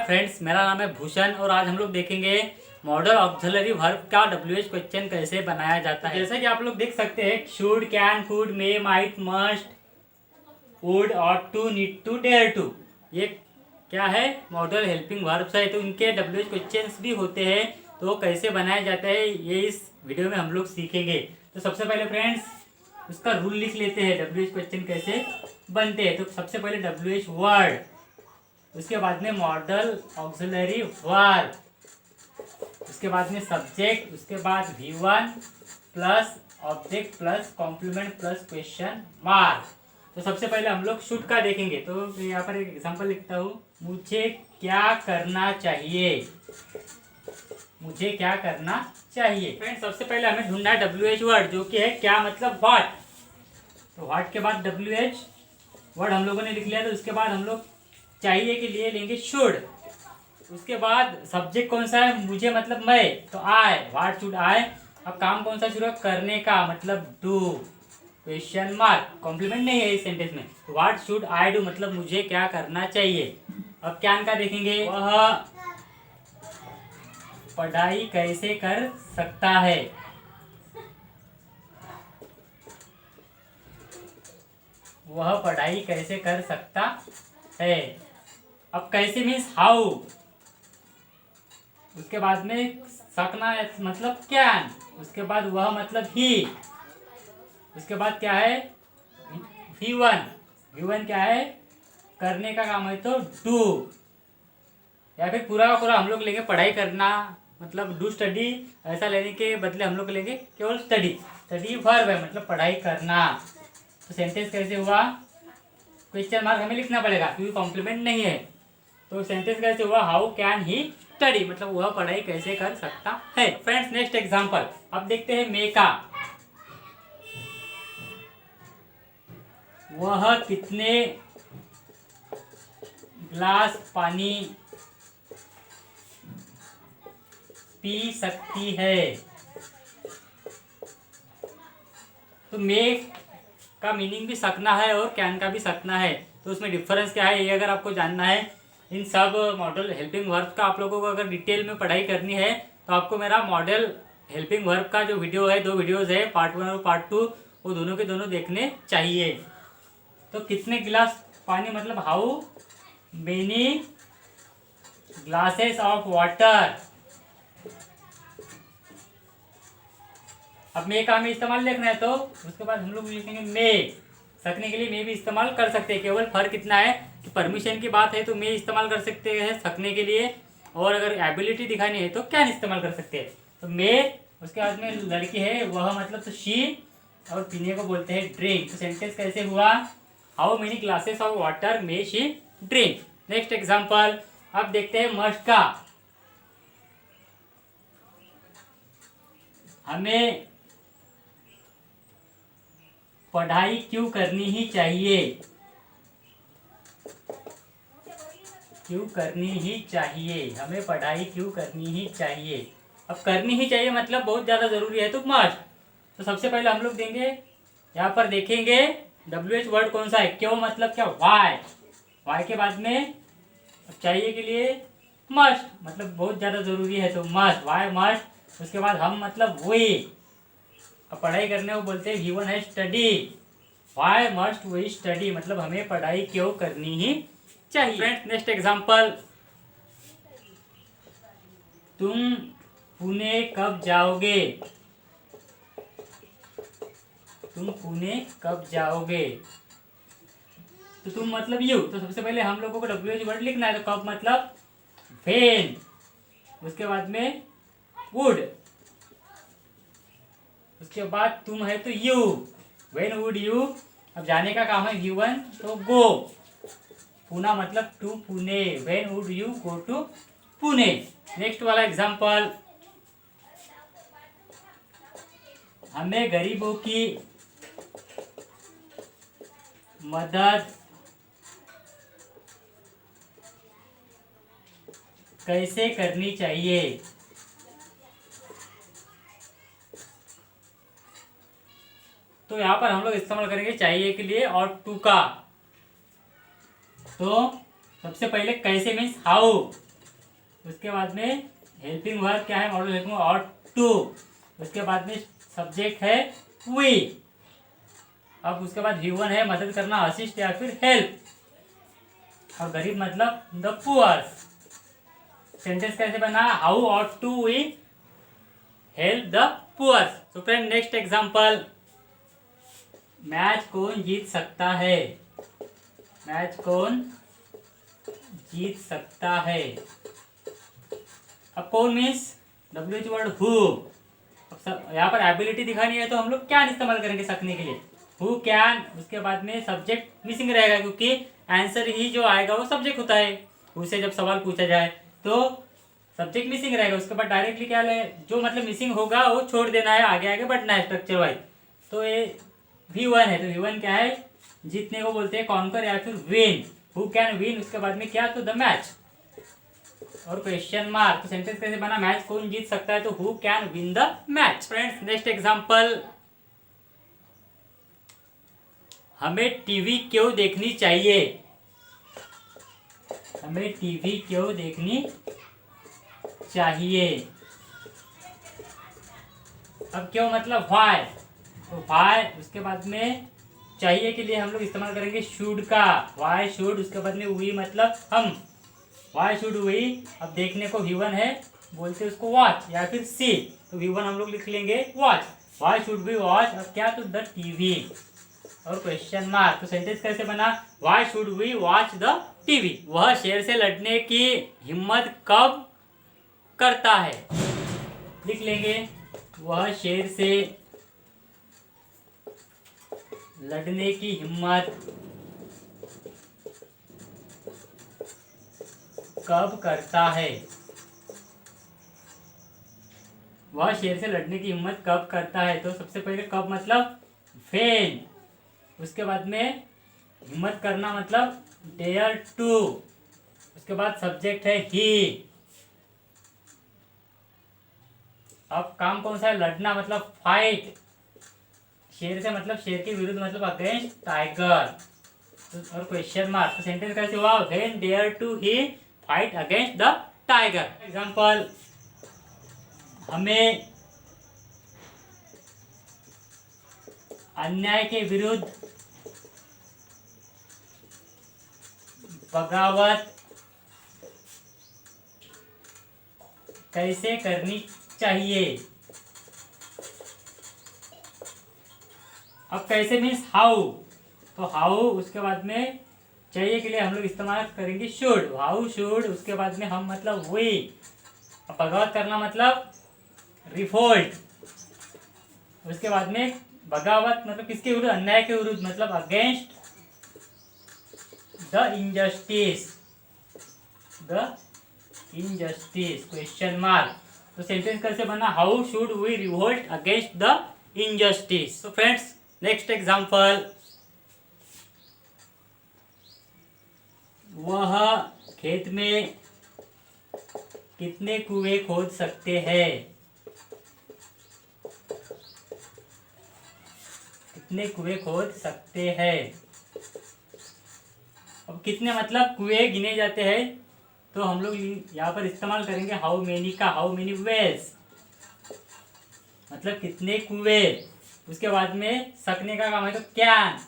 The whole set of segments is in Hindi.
फ्रेंड्स, मेरा नाम है भूषण और आज हम लोग देखेंगे मॉडल ऑक्सिलरी वर्ब का WH क्वेश्चन कैसे बनाया जाता है। जैसा कि आप लोग देख सकते हैं, should, can, could, may, might, must, would, ought to, need to, dare to, ये क्या है? मॉडल हेल्पिंग वर्ब्स है। तो इनके WH क्वेश्चंस भी होते हैं, तो कैसे बनाया जाता है ये इस वीडियो में हम लोग सीखेंगे। तो सबसे पहले फ्रेंड्स उसका रूल लिख लेते हैं, WH क्वेश्चन कैसे बनते हैं। तो सबसे पहले WH वर्ड, उसके बाद में मॉडल ऑक्सिलरी वर्ब, उसके बाद में सब्जेक्ट, उसके बाद V1 plus object plus complement plus question mark. तो सबसे पहले हम लोग शुड का देखेंगे। तो यहाँ पर एक एग्जांपल लिखता हूँ, मुझे क्या करना चाहिए, मुझे क्या करना चाहिए। फ्रेंड्स सबसे पहले हमें ढूंढना है WH वर्ड, जो कि है क्या मतलब व्हाट। तो व्हाट के बाद WH वर्ड हम लोगों ने लिख लिया। तो उसके बाद हम लोग चाहिए के लिए लेंगे शुड। उसके बाद सब्जेक्ट कौन सा है? मुझे मतलब मैं, तो आई, व्हाट शुड आई। अब काम कौन सा शुरू करने का, मतलब डू, क्वेश्चन मार्क, कॉम्प्लीमेंट नहीं है इस सेंटेंस में। तो व्हाट शुड आई डू मतलब मुझे क्या करना चाहिए। अब कैन का देखेंगे, वह पढ़ाई कैसे कर सकता है, वह पढ़ाई कैसे कर सकता है। अब कैसे मीन्स हाउ। उसके बाद में सकना मतलब कैन, उसके बाद वह मतलब ही, उसके बाद क्या है V1 क्या है? करने का काम है तो डू, या फिर पूरा का पूरा हम लोग लेंगे पढ़ाई करना मतलब डू स्टडी, ऐसा लेने के बदले हम लोग लेंगे केवल स्टडी वर्ब है मतलब पढ़ाई करना। तो सेंटेंस कैसे हुआ? क्वेश्चन मार्क हमें लिखना पड़ेगा क्योंकि कॉम्प्लीमेंट नहीं है। तो सेंटेंस कैसे हुआ? हाउ कैन ही स्टडी, मतलब वह पढ़ाई कैसे कर सकता है। फ्रेंड्स नेक्स्ट एग्जांपल अब देखते हैं मे का। वह कितने ग्लास पानी पी सकती है। तो मे का मीनिंग भी सकना है और कैन का भी सकना है। तो उसमें डिफरेंस क्या है ये अगर आपको जानना है, इन सब मॉडल हेल्पिंग वर्ब का आप लोगों को अगर डिटेल में पढ़ाई करनी है तो आपको मेरा मॉडल हेल्पिंग वर्ब का जो वीडियो है, 2 वीडियोस है, पार्ट 1 और पार्ट 2, वो दोनों के दोनों देखने चाहिए। तो कितने गिलास पानी मतलब how many glasses of water. अब मे का हमें इस्तेमाल लिखना है तो उसके बाद हम लोग लिखेंगे मे। सकने के लिए मे भी इस्तेमाल कर सकते हैं, केवल फर्क इतना है कि परमिशन की बात है तो मे इस्तेमाल कर सकते हैं सकने के लिए, और अगर एबिलिटी दिखानी है तो कैन इस्तेमाल कर सकते हैं। तो मे, उसके बाद में लड़की है वह मतलब तो शी, और पीने को बोलते हैं ड्रिंक। तो सेंटेंस कैसे हुआ? How many glasses of water may she drink. Next example अब देखते हैं मस्ट का। हमें पढ़ाई क्यों करनी ही चाहिए, क्यों करनी ही चाहिए, हमें पढ़ाई क्यों करनी ही चाहिए। अब करनी ही चाहिए मतलब बहुत ज़्यादा ज़रूरी है तो मस्ट। तो सबसे पहले हम लोग देंगे, यहाँ पर देखेंगे WH वर्ड कौन सा है। क्यों मतलब क्या? वाई के बाद में चाहिए के लिए मस्ट, मतलब बहुत ज़्यादा ज़रूरी है तो मस्ट, वाई मस्ट। उसके बाद हम मतलब वी, अब पढ़ाई करने को बोलते हैं V1 है study, why must we study, मतलब हमें पढ़ाई क्यों करनी ही चाहिए। फ्रेंड्स नेक्स्ट एग्जांपल, तुम पुणे कब जाओगे, तुम पुणे कब जाओगे। तो तुम मतलब यू। तो सबसे पहले हम लोगों को WH वर्ड लिखना है। तो कब मतलब वेन, उसके बाद में वुड, उसके बाद तुम है तो यू, वेन वुड यू। अब जाने का काम है V1 तो गो, पुणे मतलब to Pune, when would you go to Pune. Next वाला एग्जांपल, हमें गरीबों की मदद कैसे करनी चाहिए। तो यहाँ पर हम लोग इस्तेमाल करेंगे चाहिए के लिए और टू का। तो सबसे पहले कैसे मीन्स हाउ, उसके बाद में हेल्पिंग वर्ब क्या है, मॉडल हेल्पिंग ought to। उसके बाद में सब्जेक्ट है we। अब उसके बाद ह्यूमन है मदद करना, असिस्ट या फिर हेल्प। और गरीब मतलब द पुअर। सेंटेंस कैसे बना, how ought to we help the poor. So friend next example, match कौन जीत सकता है, मैच कौन जीत सकता है। अब कौन मीन्स WH वर्ड हु। अब यहाँ पर एबिलिटी दिखानी है तो हम लोग क्या इस्तेमाल करेंगे सकने के लिए, हु कैन। उसके बाद में सब्जेक्ट मिसिंग रहेगा क्योंकि आंसर ही जो आएगा वो सब्जेक्ट होता है। उससे जब सवाल पूछा जाए तो सब्जेक्ट मिसिंग रहेगा, उसके बाद डायरेक्टली क्या ले जो मतलब मिसिंग होगा वो छोड़ देना है, आगे आगे बढ़ना है स्ट्रक्चर वाइज। तो ये V1 है, तो V1 क्या है, जीतने को बोलते हैं कॉन्कर या फिर विन। हु कैन विन, उसके बाद में क्या, तो द मैच और क्वेश्चन मार्क। तो सेंटेंस कैसे बना, मैच कौन जीत सकता है, तो who can win the match. Friends next example, हमें टीवी क्यों देखनी चाहिए, हमें टीवी क्यों देखनी चाहिए। अब क्यों मतलब व्हाई, तो व्हाई उसके बाद में चाहिए के लिए हम लोग इस्तेमाल करेंगे शुड का, व्हाई शुड। उसके बाद में वी मतलब हम, व्हाई शुड वी। अब देखने को V1 है, बोलते हैं उसको वॉच या फिर सी, तो V1 हम लोग लिख लेंगे watch, why should we watch. अब क्या, तो द टीवी और क्वेश्चन मार्क। तो सेंटेंस कैसे बना, why should we watch the TV. वह शेर से लड़ने की हिम्मत कब करता है, लिख लेंगे वह शेर से लड़ने की हिम्मत कब करता है। वह शेर से लड़ने की हिम्मत कब करता है, तो सबसे पहले कब मतलब फेल। उसके बाद में हिम्मत करना मतलब डेयर टू। उसके बाद सब्जेक्ट है ही। अब काम कौन सा है, लड़ना मतलब फाइट। शेर से मतलब शेर के विरुद्ध मतलब अगेंस्ट टाइगर और क्वेश्चन मार्क। तो सेंटेंस कैसे हुआ, when dare to he fight against the tiger. Example, हमें अन्याय के विरुद्ध बगावत कैसे करनी चाहिए। अब कैसे मीन्स हाउ, तो हाउ उसके बाद में चाहिए के लिए हम लोग इस्तेमाल करेंगे शुड, हाउ शुड। उसके बाद में हम मतलब वी। अब बगावत करना मतलब रिवोल्ट। उसके बाद में बगावत मतलब किसके विरुद्ध, अन्याय के विरुद्ध मतलब against the injustice, the injustice question mark. तो सेंटेंस कैसे बना, how should we revolt against the injustice. तो फ्रेंड्स नेक्स्ट एग्जांपल, वह खेत में कितने कुएं खोद सकते हैं, कितने कुएं खोद सकते हैं। अब कितने मतलब कुएं गिने जाते हैं, तो हम लोग यहाँ पर इस्तेमाल करेंगे हाउ मेनी का, हाउ मेनी वेल्स मतलब कितने कुएं। उसके बाद में सकने का काम है तो कैन।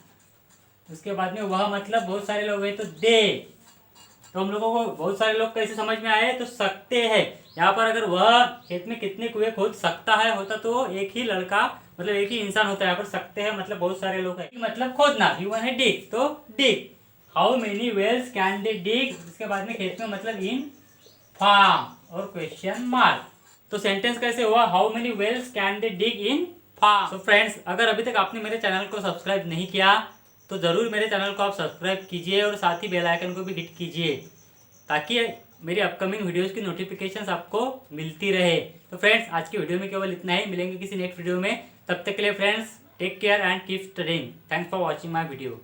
उसके बाद में वह मतलब बहुत सारे लोग हैं तो दे। तो हम लोगों को बहुत सारे लोग कैसे समझ में आए, तो सकते हैं। यहाँ पर अगर वह खेत में कितने कुएं खोद सकता है होता तो एक ही लड़का मतलब एक ही इंसान होता है। यहाँ पर सकते हैं मतलब बहुत सारे लोग हैं, मतलब खोदना। ह्यूमन है डिग, तो dig. How many wells can they dig. उसके बाद में खेत में मतलब इन फार्म और क्वेश्चन मार्क। तो सेंटेंस कैसे हुआ, how many wells can they dig in farm. तो फ्रेंड्स अगर अभी तक आपने मेरे चैनल को सब्सक्राइब नहीं किया तो ज़रूर मेरे चैनल को आप सब्सक्राइब कीजिए और साथ ही बेल आइकन को भी हिट कीजिए ताकि मेरी अपकमिंग वीडियोस की नोटिफिकेशंस आपको मिलती रहे। तो फ्रेंड्स आज की वीडियो में केवल इतना ही, मिलेंगे किसी नेक्स्ट वीडियो में। तब तक के लिए friends take care and keep studying. Thanks for watching my video.